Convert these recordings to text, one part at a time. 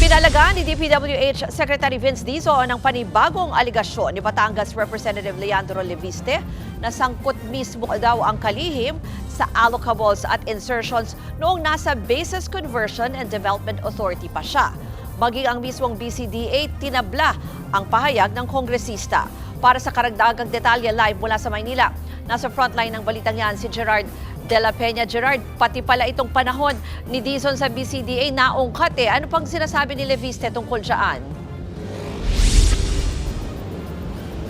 Pinalagaan ni DPWH Secretary Vince Dizon ang panibagong aligasyon ni Batangas Representative Leandro Leviste na sangkot mismo daw ang kalihim sa allocables at insertions noong nasa Bases Conversion and Development Authority pa siya. Maging ang mismong BCDA tinabla ang pahayag ng kongresista. Para sa karagdagang detalye live mula sa Maynila, nasa frontline ng balitang yan si Gerard de la Peña. Gerard, pati pala itong panahon ni Dizon sa BCDA naungkat eh. Ano pang sinasabi ni Leviste tungkol dyan?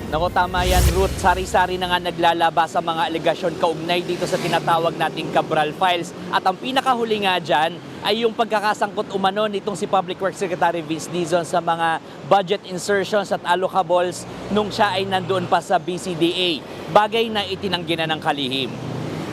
Naku, tama yan, Ruth. Sari-sari na nga naglalabas sa mga alegasyon kaugnay dito sa tinatawag nating Cabral Files. At ang pinakahuli nga dyan ay yung pagkakasangkot umano nitong si Public Works Secretary Vince Dizon sa mga budget insertions at allocables nung siya ay nandoon pa sa BCDA. Bagay na itinanggi na ng kalihim.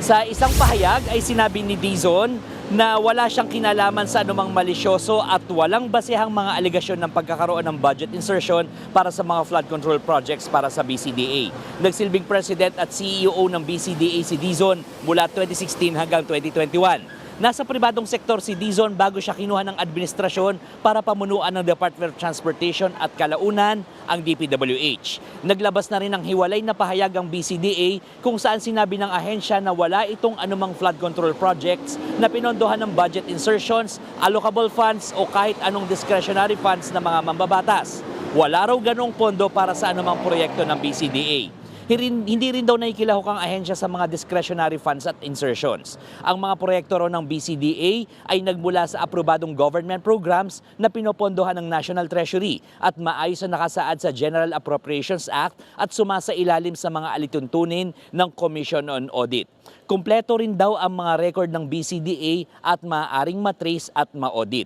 Sa isang pahayag ay sinabi ni Dizon na wala siyang kinalaman sa anumang malisyoso at walang basehang mga alegasyon ng pagkakaroon ng budget insertion para sa mga flood control projects para sa BCDA. Nagsilbing President at CEO ng BCDA si Dizon mula 2016 hanggang 2021. Nasa pribadong sektor si Dizon bago siya kinuha ng administrasyon para pamunuan ng Department of Transportation at kalaunan ang DPWH. Naglabas na rin ng hiwalay na pahayag ang BCDA kung saan sinabi ng ahensya na wala itong anumang flood control projects na pinondohan ng budget insertions, allocable funds o kahit anong discretionary funds ng mga mambabatas. Wala raw ganong pondo para sa anumang proyekto ng BCDA. Hindi rin daw naikilahok ang ahensya sa mga discretionary funds at insertions. Ang mga proyekto raw ng BCDA ay nagmula sa aprobadong government programs na pinopondohan ng National Treasury at maayos na nakasaad sa General Appropriations Act at sumasailalim sa mga alituntunin ng Commission on Audit. Kumpleto rin daw ang mga record ng BCDA at maaaring matrace at ma-audit.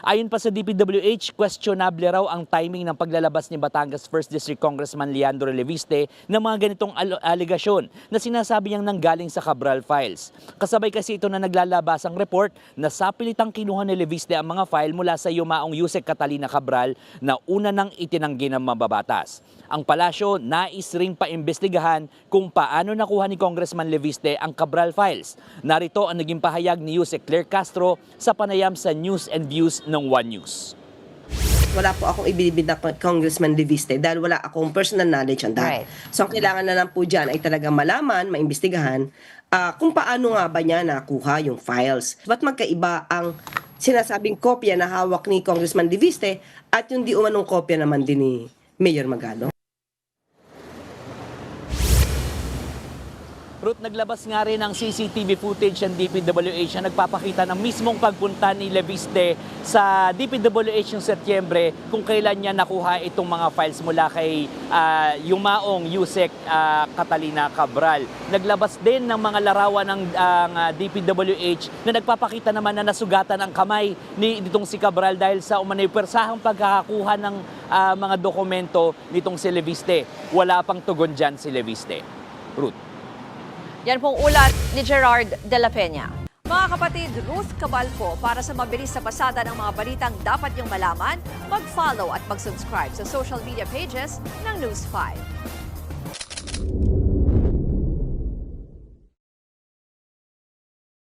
Ayon pa sa DPWH, questionable raw ang timing ng paglalabas ni Batangas 1st District Congressman Leandro Leviste ng mga ganitong aligasyon na sinasabi niyang nanggaling sa Cabral Files. Kasabay kasi ito na naglalabas ang report na sapilitang kinuha ni Leviste ang mga file mula sa yumaong Yusek Catalina Cabral na una nang itinanggi ng mababatas. Ang palasyo nais ring paimbestigahan kung paano nakuha ni Congressman Leviste ang Cabral Files. Narito ang naging pahayag ni Yusek Claire Castro sa panayam sa News and Views ng One News. Wala po akong ibinibid na Congressman Leviste dahil wala akong personal knowledge on that. Right. So ang kailangan na lang po dyan ay talagang malaman, maimbestigahan kung paano nga ba niya nakuha yung files. Ba't magkaiba ang sinasabing kopya na hawak ni Congressman Leviste at yung di umanong kopya naman din ni Mayor Magalo? Ruth, naglabas nga rin ng CCTV footage ng DPWH na nagpapakita ng mismong pagpunta ni Leviste sa DPWH yung Setyembre kung kailan niya nakuha itong mga files mula kay yumaong Yusek Catalina Cabral. Naglabas din ng mga larawan ng DPWH na nagpapakita naman na nasugatan ang kamay nitong si Cabral dahil sa umano'y persahang pagkakakuha ng mga dokumento nitong si Leviste. Wala pang tugon dyan si Leviste. Ruth. Yan pong ulat ni Gerard de la Peña. Mga kapatid, Ruth Cabalco, para sa mabilis na pasada ng mga balitang dapat niyong malaman, mag-follow at mag-subscribe sa social media pages ng News 5.